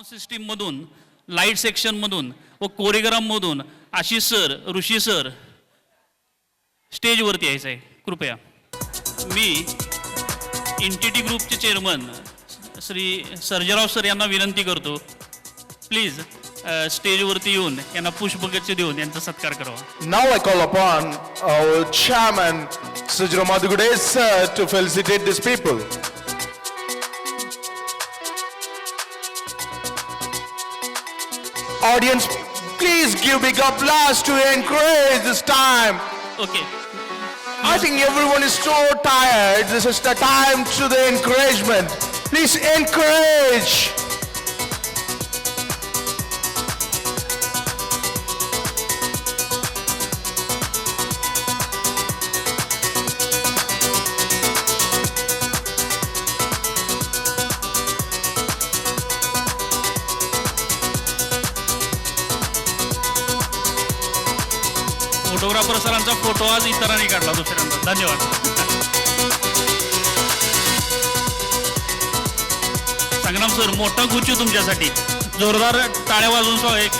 Sound सिस्टीममधून, light सेक्शनमधून व कोरिओग्राममधून Ashish sir, ऋषी sir स्टेजवरती यायचं आहे कृपया. मी इंटिटी ग्रुपचे चेअरमन श्री सर्जेराव सर यांना विनंती करतो, प्लीज स्टेजवरती येऊन यांना पुष्पगुच्छ देऊन यांचा सत्कार करावा. Now I call upon our chairman, Sujira Madhugude sir, to felicitate these people. Audience, please give big applause to encourage this time. Okay, I think everyone is so tired. This is the time to the encouragement. Please encourage. Photographer सरांचा photo आज इतरांनी काढला दुसऱ्यांदा. धन्यवाद. संग्राम sir, मोठा गुच्छ तुमच्यासाठी. जोरदार टाळ्या वाजवून स्वागत.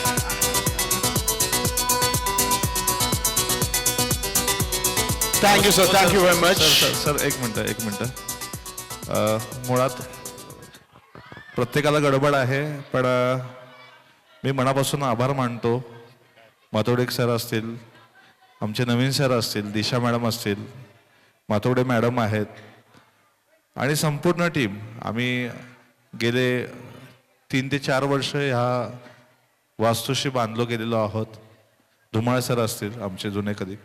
Thank you, sir. Thank you very much. Sir एक मिनटं. मुळात प्रत्येकाला गडबड आहे, पण मी मनापासून आभार मानतो. मातोडे सर असतील, आमचे नवीन सर असतील, दिशा मॅडम असतील, मातोडे मॅडम आहेत आणि संपूर्ण टीम. आम्ही गेले 3 ते 4 वर्ष ह्या वास्तूशी बांधलो गेलेलो आहोत. धुमाळ सर असतील, आमचे जुने कधी.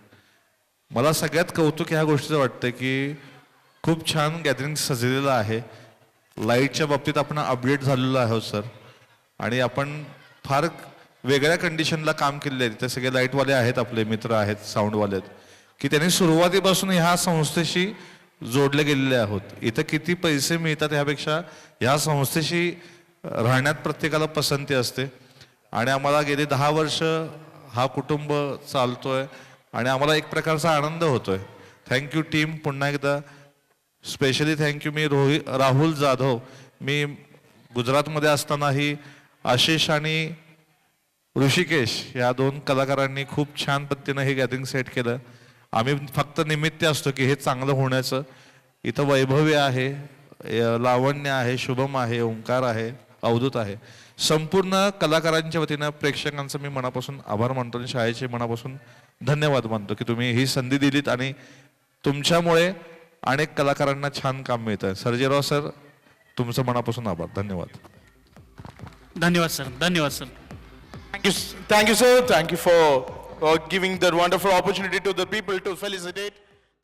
मला सगळ्यात कौतुक ह्या गोष्टीचं वाटतं की खूप छान गॅदरिंग सजलेलं आहे. लाईटच्या बाबतीत आपण अपडेट झालेलो आहोत सर, आणि आपण फार वेगळ्या कंडिशनला काम केलेलं आहे. ते सगळे लाईटवाले आहेत, आपले मित्र आहेत, साऊंडवाले आहेत, की त्यांनी सुरुवातीपासून ह्या संस्थेशी जोडले गेलेले आहोत. इथं किती पैसे मिळतात ह्यापेक्षा ह्या संस्थेशी राहण्यात प्रत्येकाला पसंती असते. आणि आम्हाला गेली 10 वर्ष हा कुटुंब चालतोय आणि आम्हाला एक प्रकारचा आनंद होतोय. Thank you team. पुन्हा एकदा स्पेशली थँक्यू. मी राहुल जाधव, मी गुजरातमध्ये असतानाही आशिष आणि ऋषिकेश या 2 कलाकारांनी खूप छान पद्धतीनं हे गॅदरिंग सेट केलं. आम्ही फक्त निमित्त असतो की हे चांगलं होण्याचं. इथं वैभवी आहे, लावण्य आहे, शुभम आहे, ओंकार आहे, अवधूत आहे. संपूर्ण कलाकारांच्या वतीनं प्रेक्षकांचं मी मनापासून आभार मानतो आणि शाळेचे मनापासून धन्यवाद मानतो की तुम्ही ही संधी दिलीत आणि तुमच्यामुळे अनेक कलाकारांना छान काम मिळतं. सर्जेराव सर, तुमचं मनापासून आभार. धन्यवाद. धन्यवाद सर. धन्यवाद sir. Thank you, sir. Thank you for giving that wonderful opportunity to the people to felicitate.